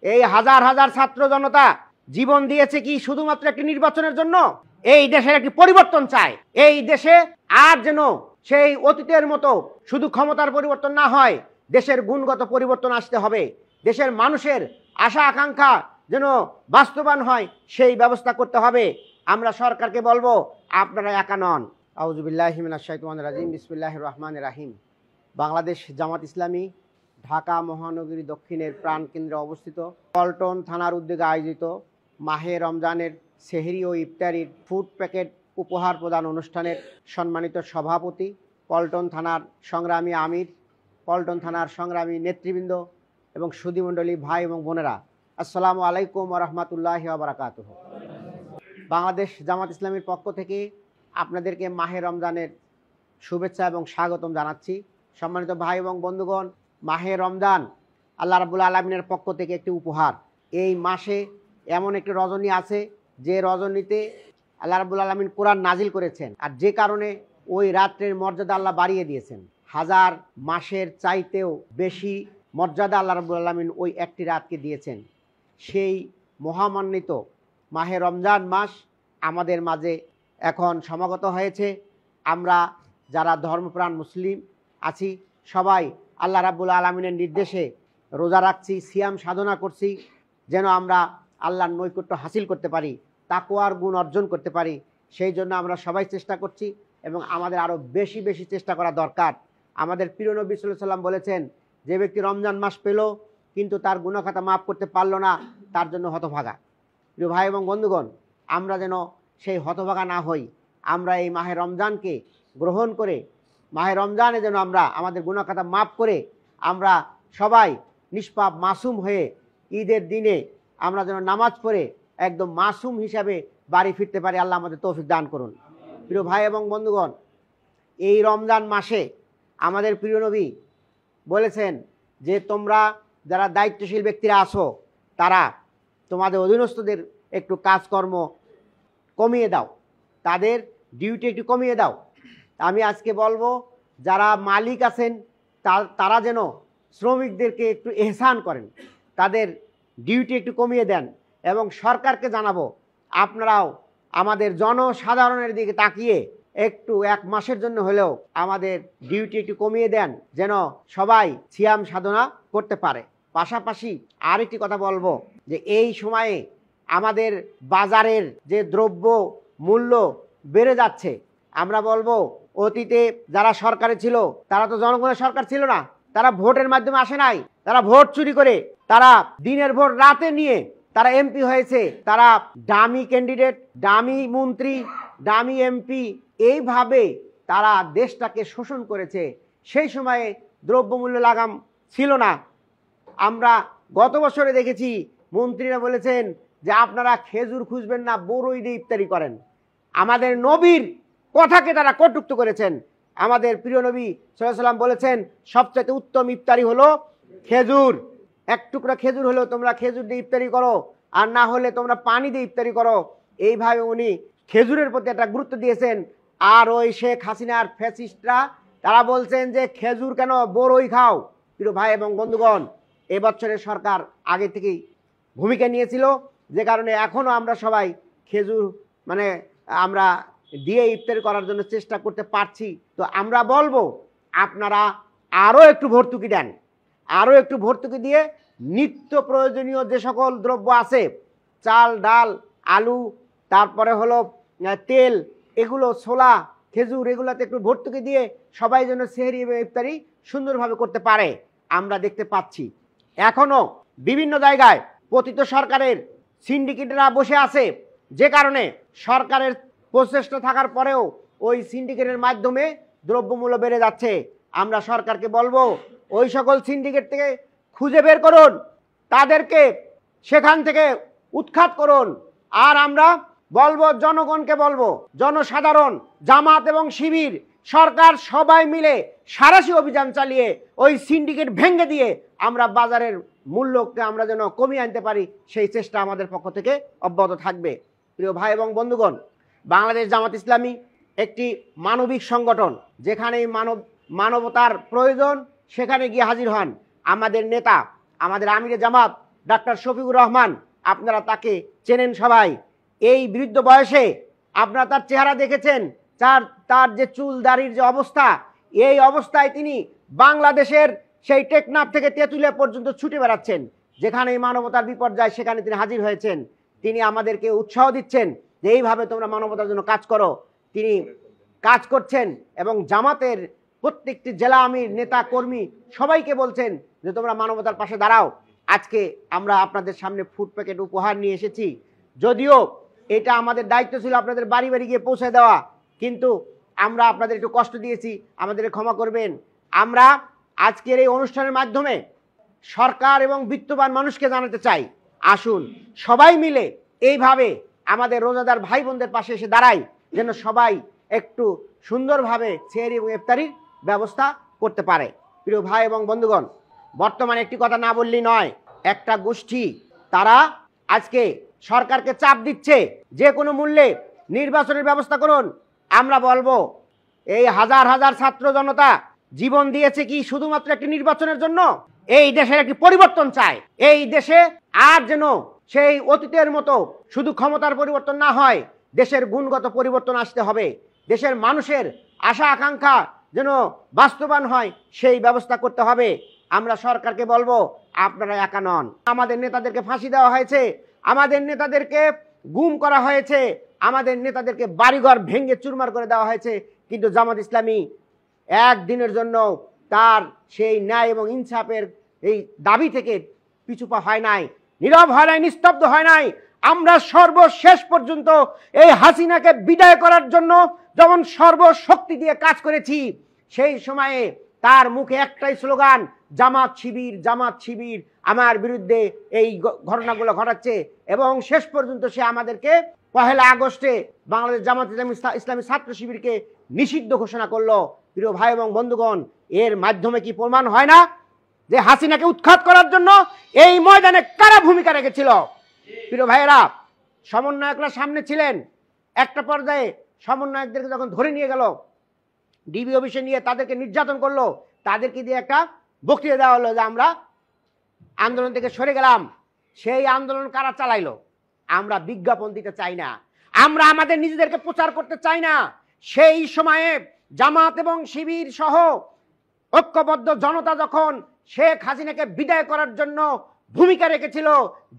এই হাজার হাজার ছাত্র জনতা জীবন দিয়েছে কি শুধুমাত্র একটি নির্বাচনের জন্য? এই দেশের একটি পরিবর্তন চায়। এই দেশে আর যেন সেই অতীতের মতো শুধু ক্ষমতার পরিবর্তন না হয়, দেশের গুণগত পরিবর্তন আসতে হবে। দেশের মানুষের আশা আকাঙ্ক্ষা যেন বাস্তবায়ন হয়, সেই ব্যবস্থা করতে হবে। আমরা সরকারকে বলবো, আপনারা একা নন। আউযুবিল্লাহি মিনাশ শাইতানির রাজিম, বিসমিল্লাহির রহমানির রহিম। বাংলাদেশ জামাত ইসলামী ঢাকা মহানগরী দক্ষিণের প্রাণকেন্দ্রে অবস্থিত পল্টন থানার উদ্যোগে আয়োজিত মাহে রমজানের সেহরি ও ইফতারির ফুড প্যাকেট উপহার প্রদান অনুষ্ঠানের সম্মানিত সভাপতি, পল্টন থানার সংগ্রামী আমির, পল্টন থানার সংগ্রামী নেতৃবৃন্দ এবং সুধীমণ্ডলী ভাই এবং বোনেরা, আসসালামু আলাইকুম ওয়া রাহমাতুল্লাহি ওয়া বারাকাতুহু। বাংলাদেশ জামাত ইসলামীর পক্ষ থেকে আপনাদেরকে মাহে রমজানের শুভেচ্ছা এবং স্বাগতম জানাচ্ছি। সম্মানিত ভাই এবং বন্ধুগণ, মাহে রমজান আল্লাহ রাব্বুল আলামিনের পক্ষ থেকে একটি উপহার। এই মাসে এমন একটি রজনী আছে যে রজনীতে আল্লাহ রাব্বুল আলামিন কোরআন নাজিল করেছেন, আর যে কারণে ওই রাত্রের মর্যাদা আল্লাহ বাড়িয়ে দিয়েছেন। হাজার মাসের চাইতেও বেশি মর্যাদা আল্লাহ রাব্বুল আলামিন ওই একটি রাতকে দিয়েছেন। সেই মহামান্বিত মাহে রমজান মাস আমাদের মাঝে এখন সমাগত হয়েছে। আমরা যারা ধর্মপ্রাণ মুসলিম আছি সবাই আল্লাহ রাব্বুল আলামিনের নির্দেশে রোজা রাখছি, সিয়াম সাধনা করছি, যেন আমরা আল্লাহর নৈকট্য হাসিল করতে পারি, তাকওয়ার গুণ অর্জন করতে পারি। সেই জন্য আমরা সবাই চেষ্টা করছি এবং আমাদের আরও বেশি বেশি চেষ্টা করা দরকার। আমাদের প্রিয় নবী সাল্লাল্লাহু আলাইহি ওয়াসাল্লাম বলেছেন, যে ব্যক্তি রমজান মাস পেল কিন্তু তার গুনাহখাতা মাফ করতে পারল না, তার জন্য হতভাগা। প্রিয় ভাই এবং বন্ধুগণ, আমরা যেন সেই হতভাগা না হই। আমরা এই মাহে রমজানকে গ্রহণ করে মাহে রমজানে যেন আমরা আমাদের গুনাহখাতা মাফ করে আমরা সবাই নিষ্পাপ মাসুম হয়ে ঈদের দিনে আমরা যেন নামাজ পড়ে একদম মাসুম হিসাবে বাড়ি ফিরতে পারি। আল্লাহ আমাদের তৌফিক দান করুন। প্রিয় ভাই এবং বন্ধুগণ, এই রমজান মাসে আমাদের প্রিয় নবী বলেছেন যে তোমরা যারা দায়িত্বশীল ব্যক্তিরা আছো, তারা তোমাদের অধীনস্থদের একটু কাজকর্ম কমিয়ে দাও, তাদের ডিউটি একটু কমিয়ে দাও। আমি আজকে বলবো, যারা মালিক আছেন তারা যেন শ্রমিকদেরকে একটু এহসান করেন, তাদের ডিউটি একটু কমিয়ে দেন। এবং সরকারকে জানাবো, আপনারাও আমাদের জনসাধারণের দিকে তাকিয়ে একটু এক মাসের জন্য হলেও আমাদের ডিউটি একটু কমিয়ে দেন, যেন সবাই সিয়াম সাধনা করতে পারে। পাশাপাশি আরেকটি কথা বলবো, যে এই সময়ে আমাদের বাজারের যে দ্রব্য মূল্য বেড়ে যাচ্ছে, আমরা বলবো অতীতে যারা সরকারে ছিল তারা তো জনগণের সরকার ছিল না, তারা ভোটের মাধ্যমে আসে নাই, তারা ভোট চুরি করে, তারা দিনের ভোট রাতে নিয়ে তারা এমপি হয়েছে, তারা ডামি ক্যান্ডিডেট, ডামি মন্ত্রী, ডামি এমপি, এইভাবে তারা দেশটাকে শোষণ করেছে। সেই সময়ে দ্রব্যমূল্য লাগাম ছিল না। আমরা গত বছরে দেখেছি মন্ত্রীরা বলেছেন যে আপনারা খেজুর খুঁজবেন না, বড়ই দিয়ে ইফতারি করেন। আমাদের নবীর কথাকে তারা কটূক্ত করেছেন। আমাদের প্রিয় নবী সাল্লাল্লাহু আলাইহি ওয়াসাল্লাম বলেছেন সবচেয়ে উত্তম ইফতারি হলো খেজুর। এক টুকরা খেজুর হলেও তোমরা খেজুর দিয়ে ইফতারি করো, আর না হলে তোমরা পানি দিয়ে ইফতারি করো। এইভাবে উনি খেজুরের প্রতি একটা গুরুত্ব দিয়েছেন। আর ওই শেখ হাসিনার ফ্যাসিস্টরা তারা বলছেন যে খেজুর কেন, বড়ই খাও। প্রিয় ভাই এবং বন্ধুগণ, এবছরের সরকার আগে থেকেই ভূমিকা নিয়েছিল, যে কারণে এখনও আমরা সবাই খেজুর আমরা দিয়ে ইফতারি করার জন্য চেষ্টা করতে পারছি। তো আমরা বলবো আপনারা আরও একটু ভর্তুকি দেন, আরও একটু ভর্তুকি দিয়ে নিত্য প্রয়োজনীয় যে সকল দ্রব্য আছে, চাল ডাল আলু, তারপরে হলো তেল, এগুলো ছোলা খেজুর, এগুলোতে একটু ভর্তুকি দিয়ে সবাই যেন সেহরি এবং ইফতারি সুন্দরভাবে করতে পারে। আমরা দেখতে পাচ্ছি এখনও বিভিন্ন জায়গায় পতিত সরকারের সিন্ডিকেটরা বসে আছে, যে কারণে সরকারের প্রচেষ্টা থাকার পরেও ওই সিন্ডিকেটের মাধ্যমে দ্রব্যমূল্য বেড়ে যাচ্ছে। আমরা সরকারকে বলবো ওই সকল সিন্ডিকেট থেকে খুঁজে বের করুন, তাদেরকে সেখান থেকে উৎখাত করুন। আর আমরা বলবো, জনগণকে বলবো, জনসাধারণ, জামাত এবং শিবির, সরকার সবাই মিলে সাঁড়াশি অভিযান চালিয়ে ওই সিন্ডিকেট ভেঙে দিয়ে আমরা বাজারের মূল্যকে আমরা যেন কমিয়ে আনতে পারি, সেই চেষ্টা আমাদের পক্ষ থেকে অব্যাহত থাকবে। প্রিয় ভাই এবং বন্ধুগণ, বাংলাদেশ জামাত ইসলামী একটি মানবিক সংগঠন, যেখানেই মানবতার প্রয়োজন সেখানে গিয়ে হাজির হন। আমাদের নেতা, আমাদের আমিরে জামাত ডাক্তার শফিকুর রহমান, আপনারা তাকে চেনেন সবাই। এই বৃদ্ধ বয়সে আপনারা তার চেহারা দেখেছেন, তার যে চুল দাড়ির যে অবস্থা, এই অবস্থায় তিনি বাংলাদেশের সেই টেকনাফ থেকে তেঁতুলিয়া পর্যন্ত ছুটে বেড়াচ্ছেন। যেখানে মানবতার বিপর্যয় সেখানে তিনি হাজির হয়েছেন। তিনি আমাদেরকে উৎসাহ দিচ্ছেন যে এইভাবে তোমরা মানবতার জন্য কাজ করো। তিনি কাজ করছেন এবং জামাতের প্রত্যেকটি জেলা আমির, নেতা, কর্মী সবাইকে বলছেন যে তোমরা মানবতার পাশে দাঁড়াও। আজকে আমরা আপনাদের সামনে ফুড প্যাকেট উপহার নিয়ে এসেছি। যদিও এটা আমাদের দায়িত্ব ছিল আপনাদের বাড়ি বাড়ি গিয়ে পৌঁছে দেওয়া, কিন্তু আমরা আপনাদের একটু কষ্ট দিয়েছি, আমাদের ক্ষমা করবেন। আমরা আজকের এই অনুষ্ঠানের মাধ্যমে সরকার এবং বিত্তবান মানুষকে জানাতে চাই, আসুন সবাই মিলে এইভাবে আমাদের রোজাদার ভাই বোনদের পাশে এসে দাঁড়াই, যেন সবাই একটু সুন্দরভাবে সেহরি এবং ইফতারির ব্যবস্থা করতে পারে। প্রিয় ভাই এবং বন্ধুগণ, বর্তমানে একটি কথা না বললেই নয়, একটা গোষ্ঠী তারা আজকে সরকারকে চাপ দিচ্ছে যে কোনো মূল্যে নির্বাচনের ব্যবস্থা করুন। আমরা বলবো এই হাজার হাজার ছাত্র জনতা জীবন দিয়েছে কি শুধুমাত্র একটি নির্বাচনের জন্য? এই দেশের একটি পরিবর্তন চায়। এই দেশে আর যেন সেই অতীতের মতো শুধু ক্ষমতার পরিবর্তন না হয়, দেশের গুণগত পরিবর্তন আসতে হবে। দেশের মানুষের আশা আকাঙ্ক্ষা যেন বাস্তবায়ন হয়, সেই ব্যবস্থা করতে হবে। আমরা সরকারকে বলবো আপনারা একা নন। আমাদের নেতাদেরকে ফাঁসি দেওয়া হয়েছে, আমাদের নেতাদেরকে গুম করা হয়েছে, আমাদের নেতাদেরকে বাড়িঘর ভেঙে চুরমার করে দেওয়া হয়েছে, কিন্তু জামাত ইসলামী একদিনের জন্য তার সেই ন্যায় এবং ইনসাফের এই দাবি থেকে পিছুপা হয় নাই, নীরব হয় নাই, নিস্তব্ধ হয় নাই। আমরা সর্বশেষ পর্যন্ত এই হাসিনাকে বিদায় করার জন্য যখন সর্বশক্তি দিয়ে কাজ করেছি, সেই সময়ে তার মুখে একটাই স্লোগান, জামাত শিবির, জামাত শিবির আমার বিরুদ্ধে এই ঘটনাগুলো ঘটাচ্ছে। এবং শেষ পর্যন্ত সে আমাদেরকে 1 আগস্টে বাংলাদেশ জামাত ইসলামী ছাত্র শিবিরকে নিষিদ্ধ ঘোষণা করলো। প্রিয় ভাই এবং বন্ধুগণ, এর মাধ্যমে কি প্রমাণ হয় না যে হাসিনাকে উৎখাত করার জন্য এই ময়দানে কারা ভূমিকা রেখেছিল? প্রিয় ভাইয়েরা, সমন্বয়করা সামনে ছিলেন। একটা পর্যায়ে সমন্বয়কদেরকে যখন ধরে নিয়ে গেল, ডিবি অফিসে নিয়ে তাদেরকে নির্যাতন করলো, তাদেরকে দিয়ে একটা বক্তৃতা দেওয়া হলো যে আমরা আন্দোলন থেকে সরে গেলাম। সেই আন্দোলন কারা চালাইলো? আমরা বিজ্ঞাপন দিতে চাই না, আমরা আমাদের নিজেদেরকে প্রচার করতে চাই না। সেই সময়ে জামাত এবং শিবির সহ ঐক্যবদ্ধ জনতা যখন শেখ হাসিনাকে বিদায় করার জন্য ভূমিকা রেখেছিল,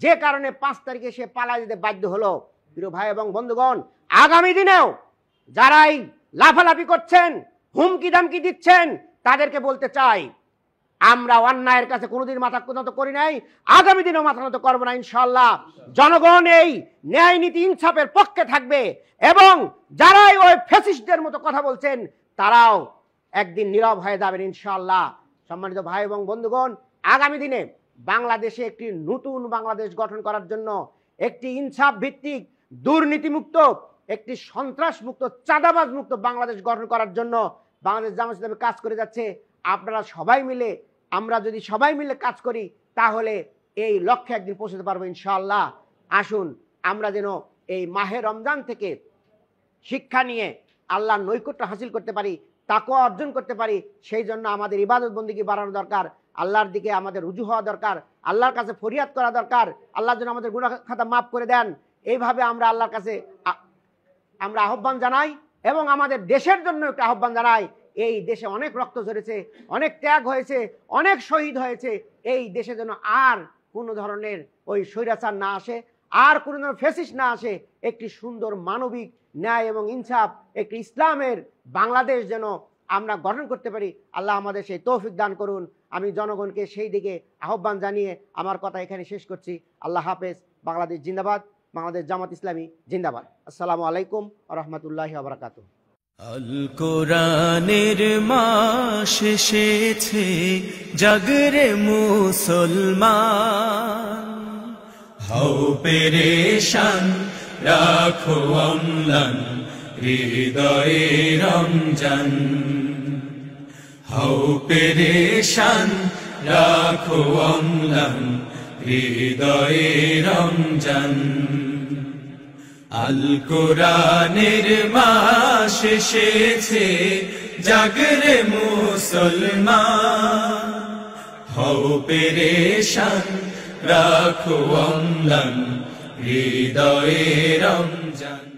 যে কারণে 5 তারিখে সে পালিয়ে যেতে বাধ্য হলো। প্রিয় ভাই এবং বন্ধুগণ, আগামী দিনেও যারাই লাফালাফি করছেন, হুমকি দামকি দিচ্ছেন, তাদেরকে বলতে চাই আমরা অন্যায়ের কাছে কোনোদিন মাথা নত করি নাই, আগামী দিনেও মাথা নত করবো না ইনশাআল্লাহ। জনগণ এই ন্যায় নীতি ইনসাফের পক্ষে থাকবে এবং যারাই ওই ফ্যাসিস্টদের মতো কথা বলছেন তারাও একদিন নীরব হয়ে যাবেন ইনশাআল্লাহ। সম্মানিত ভাই এবং বন্ধুগণ, আগামী দিনে বাংলাদেশে একটি নতুন বাংলাদেশ গঠন করার জন্য, একটি ইনসাফ ভিত্তিক, দুর্নীতিমুক্ত, একটি সন্ত্রাস মুক্ত, চাঁদাবাজ মুক্ত বাংলাদেশ গঠন করার জন্য বাংলাদেশ জামাত ইসলামী কাজ করে যাচ্ছে। আপনারা সবাই মিলে, আমরা যদি সবাই মিলে কাজ করি, তাহলে এই লক্ষ্যে একদিন পৌঁছতে পারবো ইনশাআল্লাহ। আসুন আমরা যেন এই মাহে রমজান থেকে শিক্ষা নিয়ে আল্লাহর নৈকট্য হাসিল করতে পারি, তাকওয়া অর্জন করতে পারি। সেই জন্য আমাদের ইবাদত বন্দেগী বাড়ানো দরকার, আল্লাহর দিকে আমাদের রুজু হওয়া দরকার, আল্লাহর কাছে ফরিয়াদ করা দরকার, আল্লাহ যেন আমাদের গুনাহ খাতা মাফ করে দেন। এইভাবে আমরা আল্লাহর কাছে আমরা আহ্বান জানাই এবং আমাদের দেশের জন্য একটা আহ্বান জানাই। এই দেশে অনেক রক্ত ঝরেছে, অনেক ত্যাগ হয়েছে, অনেক শহীদ হয়েছে। এই দেশে যেন আর কোনো ধরনের ওই স্বৈরাচার না আসে, আর কোনো ধরনের ফ্যাসিস্ট না আসে। একটি সুন্দর মানবিক ন্যায় এবং ইনসাফ, একটি ইসলামের বাংলাদেশ যেন আমরা গঠন করতে পারি। আল্লাহ আমাদের সেই তৌফিক দান করুন। আমি জনগণকে সেই দিকে আহ্বান জানিয়ে আমার কথা এখানে শেষ করছি। আল্লাহ হাফেজ। বাংলাদেশ জিন্দাবাদ, বাংলাদেশ জামাত ইসলামী জিন্দাবাদ। আসসালামু আলাইকুম ওয়া রাহমাতুল্লাহি ওয়া বারাকাতুহু। আল কোরআনের মাস এসেছে, জাগরে মুসলমান, হও পেরেশান, রাখো অম্লান, হৃদয়ে রমজান। হও পেরেশান, রাখো অম্লান, হৃদয়ে রমজান। আল কোরআনের মাস এসেছে, জাগরে মুসলমান, হও পেরেশান, রাখো অম্লান হৃদয়ে রমজান।